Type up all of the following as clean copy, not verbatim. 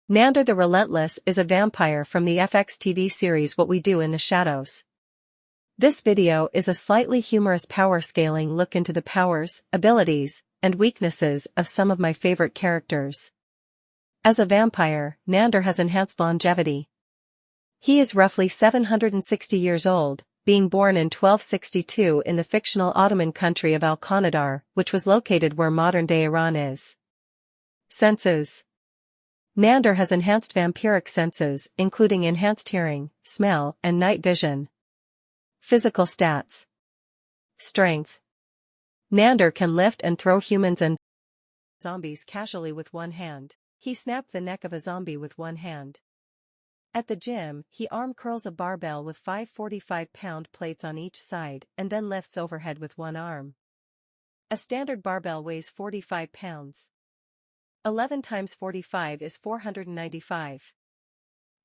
Nandor the Relentless is a vampire from the FX TV series What We Do in the Shadows. This video is a slightly humorous power scaling look into the powers, abilities, and weaknesses of some of my favorite characters. As a vampire, Nandor has enhanced longevity. He is roughly 760 years old, being born in 1262 in the fictional Ottoman country of Al-Qanadar, which was located where modern-day Iran is. Senses. Nandor has enhanced vampiric senses, including enhanced hearing, smell, and night vision. Physical stats. Strength. Nandor can lift and throw humans and zombies casually with one hand. He snapped the neck of a zombie with one hand. At the gym, he arm curls a barbell with 5 45-pound plates on each side and then lifts overhead with one arm. A standard barbell weighs 45 pounds. 11 times 45 is 495.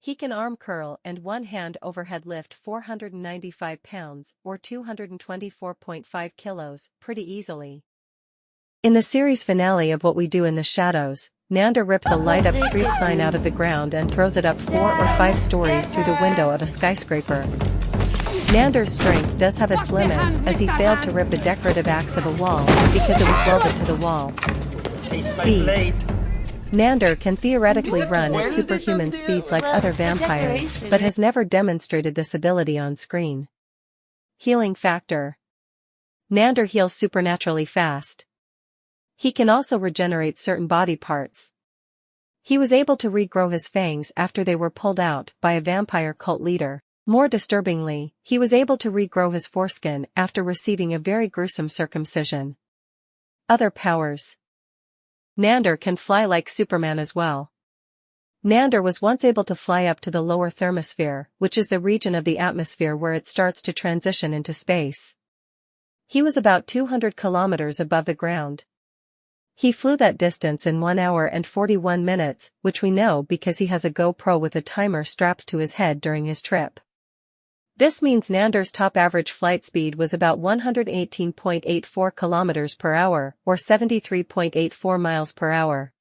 He can arm curl and one-hand overhead lift 495 pounds or 224.5 kilos pretty easily. In the series finale of What We Do in the Shadows, Nandor rips a light-up street sign out of the ground and throws it up 4 or 5 stories through the window of a skyscraper. Nandor's strength does have its limits as he failed to rip a decorative axe of a wall because it was welded to the wall. Speed. Nandor can theoretically run at superhuman speeds like other vampires, but has never demonstrated this ability on screen. Healing factor. Nandor heals supernaturally fast. He can also regenerate certain body parts. He was able to regrow his fangs after they were pulled out by a vampire cult leader. More disturbingly, he was able to regrow his foreskin after receiving a very gruesome circumcision. Other powers. Nandor can fly like Superman as well. Nandor was once able to fly up to the lower thermosphere, which is the region of the atmosphere where it starts to transition into space. He was about 200 kilometers above the ground. He flew that distance in 1 hour and 41 minutes, which we know because he has a GoPro with a timer strapped to his head during his trip. This means Nandor's top average flight speed was about 118.84 kilometers per hour, or 73.84 miles per hour.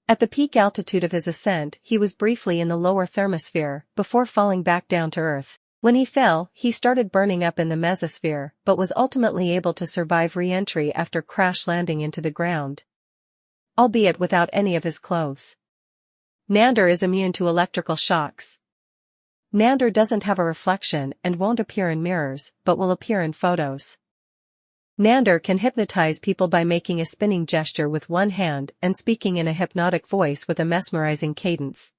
At the peak altitude of his ascent, he was briefly in the lower thermosphere, before falling back down to Earth. When he fell, he started burning up in the mesosphere, but was ultimately able to survive re-entry after crash landing into the ground. Albeit without any of his clothes. Nandor is immune to electrical shocks. Nandor doesn't have a reflection and won't appear in mirrors, but will appear in photos. Nandor can hypnotize people by making a spinning gesture with one hand and speaking in a hypnotic voice with a mesmerizing cadence.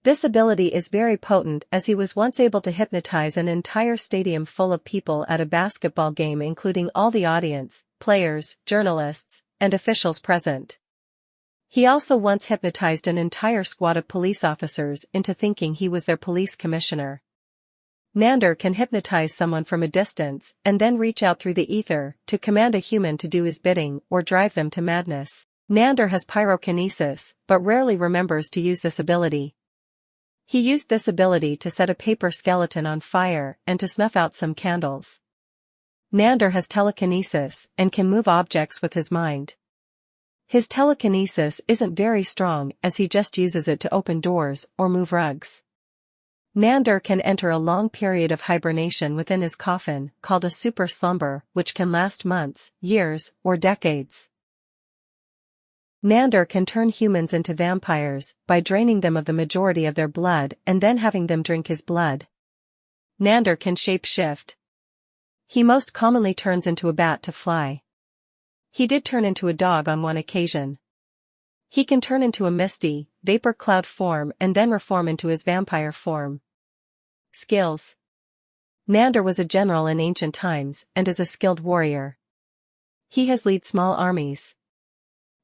This ability is very potent as he was once able to hypnotize an entire stadium full of people at a basketball game, including all the audience, players, journalists, and officials present. He also once hypnotized an entire squad of police officers into thinking he was their police commissioner. Nandor can hypnotize someone from a distance and then reach out through the ether to command a human to do his bidding or drive them to madness. Nandor has pyrokinesis, but rarely remembers to use this ability. He used this ability to set a paper skeleton on fire and to snuff out some candles. Nandor has telekinesis and can move objects with his mind. His telekinesis isn't very strong as he just uses it to open doors or move rugs. Nandor can enter a long period of hibernation within his coffin, called a super slumber, which can last months, years, or decades. Nandor can turn humans into vampires by draining them of the majority of their blood and then having them drink his blood. Nandor can shape-shift. He most commonly turns into a bat to fly. He did turn into a dog on one occasion. He can turn into a misty, vapor cloud form and then reform into his vampire form. Skills. Nandor was a general in ancient times and is a skilled warrior. He has led small armies.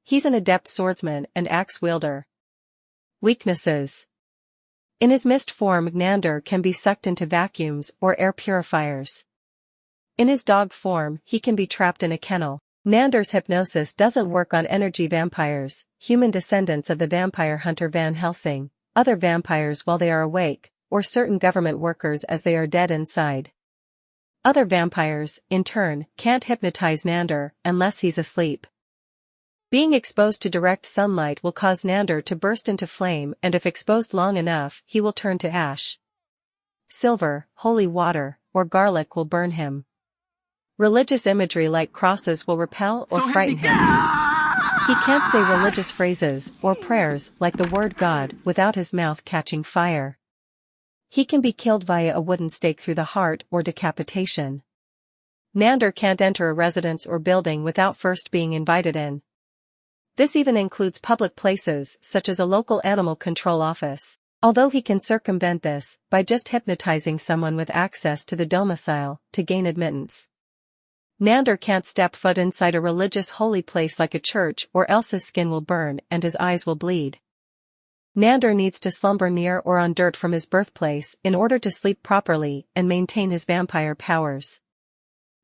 He's an adept swordsman and axe wielder. Weaknesses. In his mist form, Nandor can be sucked into vacuums or air purifiers. In his dog form, he can be trapped in a kennel. Nandor's hypnosis doesn't work on energy vampires, human descendants of the vampire hunter Van Helsing, other vampires while they are awake, or certain government workers as they are dead inside. Other vampires, in turn, can't hypnotize Nandor unless he's asleep. Being exposed to direct sunlight will cause Nandor to burst into flame, and if exposed long enough, he will turn to ash. Silver, holy water, or garlic will burn him. Religious imagery like crosses will repel or frighten him. He can't say religious phrases or prayers like the word God without his mouth catching fire. He can be killed via a wooden stake through the heart or decapitation. Nandor can't enter a residence or building without first being invited in. This even includes public places such as a local animal control office, although he can circumvent this by just hypnotizing someone with access to the domicile to gain admittance. Nandor can't step foot inside a religious holy place like a church, or else his skin will burn and his eyes will bleed. Nandor needs to slumber near or on dirt from his birthplace in order to sleep properly and maintain his vampire powers.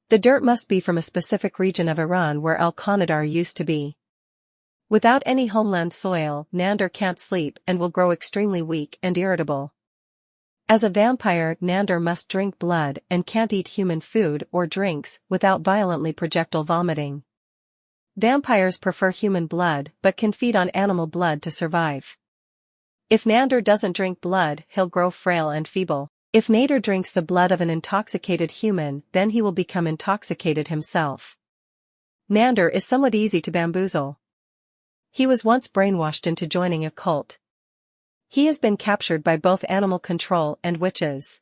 The dirt must be from a specific region of Iran where Al-Qanadar used to be. Without any homeland soil, Nandor can't sleep and will grow extremely weak and irritable. As a vampire, Nandor must drink blood and can't eat human food or drinks without violently projectile vomiting. Vampires prefer human blood but can feed on animal blood to survive. If Nandor doesn't drink blood, he'll grow frail and feeble. If Nandor drinks the blood of an intoxicated human, then he will become intoxicated himself. Nandor is somewhat easy to bamboozle. He was once brainwashed into joining a cult. He has been captured by both animal control and witches.